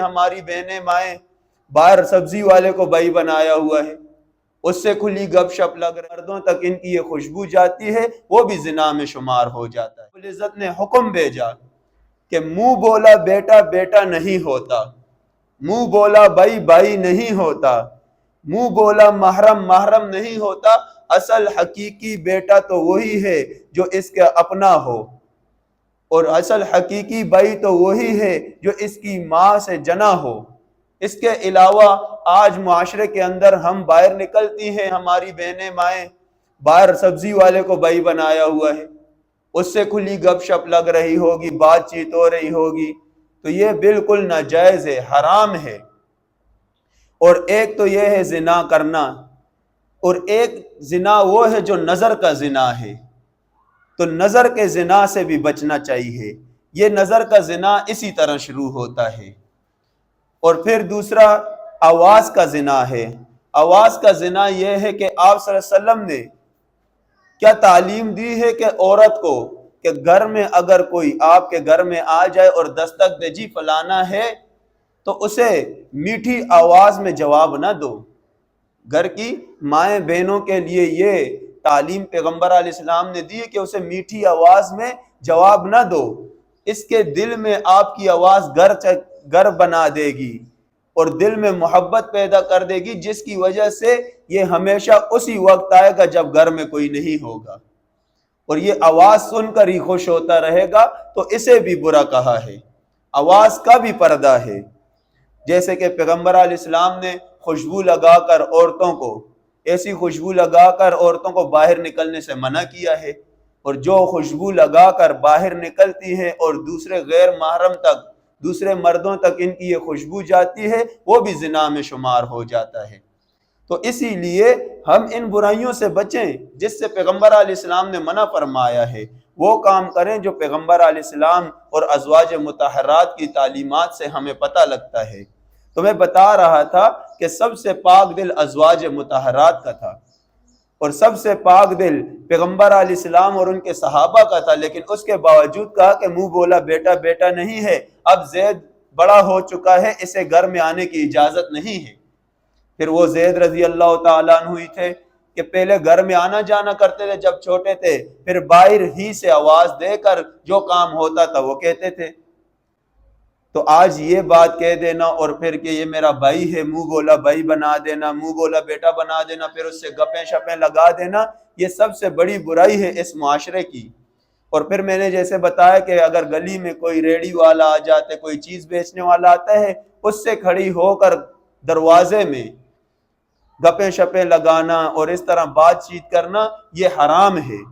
ہماری بہنیں مائیں باہر سبزی والے کو بھائی بنایا ہوا ہے، اس سے کھلی گپ شپ لگ رہے، مردوں تک ان کی یہ خوشبو جاتی ہے، وہ بھی زنا میں شمار ہو جاتا ہے۔ رب العزت نے حکم بھیجا کہ منہ بولا بیٹا بیٹا نہیں ہوتا، منہ بولا بھائی بھائی نہیں ہوتا، منہ بولا محرم محرم نہیں ہوتا، اصل حقیقی بیٹا تو وہی ہے جو اس کا اپنا ہو، اور اصل حقیقی بھائی تو وہی ہے جو اس کی ماں سے جنا ہو۔ اس کے علاوہ آج معاشرے کے اندر ہم باہر نکلتی ہیں، ہماری بہنیں مائیں باہر سبزی والے کو بھائی بنایا ہوا ہے، اس سے کھلی گپ شپ لگ رہی ہوگی، بات چیت ہو رہی ہوگی، تو یہ بالکل ناجائز ہے، حرام ہے۔ اور ایک تو یہ ہے زنا کرنا، اور ایک زنا وہ ہے جو نظر کا زنا ہے، تو نظر کے زنا سے بھی بچنا چاہیے۔ یہ نظر کا زنا اسی طرح شروع ہوتا ہے۔ اور پھر دوسرا آواز کا زنا ہے۔ آواز کا زنا یہ ہے کہ آپ صلی اللہ علیہ وسلم نے کیا تعلیم دی ہے کہ عورت کو کہ گھر میں اگر کوئی آپ کے گھر میں آ جائے اور دستک دے جی فلانا ہے، تو اسے میٹھی آواز میں جواب نہ دو۔ گھر کی مائیں بہنوں کے لیے یہ تعلیم پیغمبر علیہ السلام نے دی ہے کہ اسے میٹھی آواز میں جواب نہ دو، اس کے دل میں آپ کی آواز گر بنا دے گی اور دل میں محبت پیدا کر دے گی، جس کی وجہ سے یہ ہمیشہ اسی وقت آئے گا جب گھر میں کوئی نہیں ہوگا، اور یہ آواز سن کر ہی خوش ہوتا رہے گا، تو اسے بھی برا کہا ہے۔ آواز کا بھی پردہ ہے، جیسے کہ پیغمبر علیہ السلام نے خوشبو لگا کر عورتوں کو ایسی خوشبو لگا کر عورتوں کو باہر نکلنے سے منع کیا ہے، اور جو خوشبو لگا کر باہر نکلتی ہیں اور دوسرے غیر محرم تک، دوسرے مردوں تک ان کی یہ خوشبو جاتی ہے، وہ بھی زنا میں شمار ہو جاتا ہے۔ تو اسی لیے ہم ان برائیوں سے بچیں جس سے پیغمبر علیہ السلام نے منع فرمایا ہے، وہ کام کریں جو پیغمبر علیہ السلام اور ازواج مطہرات کی تعلیمات سے ہمیں پتہ لگتا ہے۔ تو میں بتا رہا تھا کہ سب سے پاک دل ازواج مطہرات کا تھا، اور سب سے پاک دل پیغمبر علیہ السلام اور ان کے صحابہ کا تھا، لیکن اس کے باوجود کہا کہ منہ بولا بیٹا بیٹا نہیں ہے، اب زید بڑا ہو چکا ہے، اسے گھر میں آنے کی اجازت نہیں ہے۔ پھر وہ زید رضی اللہ تعالیٰ عنہ ہی تھے کہ پہلے گھر میں آنا جانا کرتے تھے جب چھوٹے تھے، پھر باہر ہی سے آواز دے کر جو کام ہوتا تھا وہ کہتے تھے۔ تو آج یہ بات کہہ دینا اور پھر کہ یہ میرا بھائی ہے، منہ بولا بھائی بنا دینا، منہ بولا بیٹا بنا دینا، پھر اس سے گپیں شپیں لگا دینا، یہ سب سے بڑی برائی ہے اس معاشرے کی۔ اور پھر میں نے جیسے بتایا کہ اگر گلی میں کوئی ریڑی والا آ جاتے، کوئی چیز بیچنے والا آتا ہے، اس سے کھڑی ہو کر دروازے میں گپیں شپیں لگانا اور اس طرح بات چیت کرنا، یہ حرام ہے۔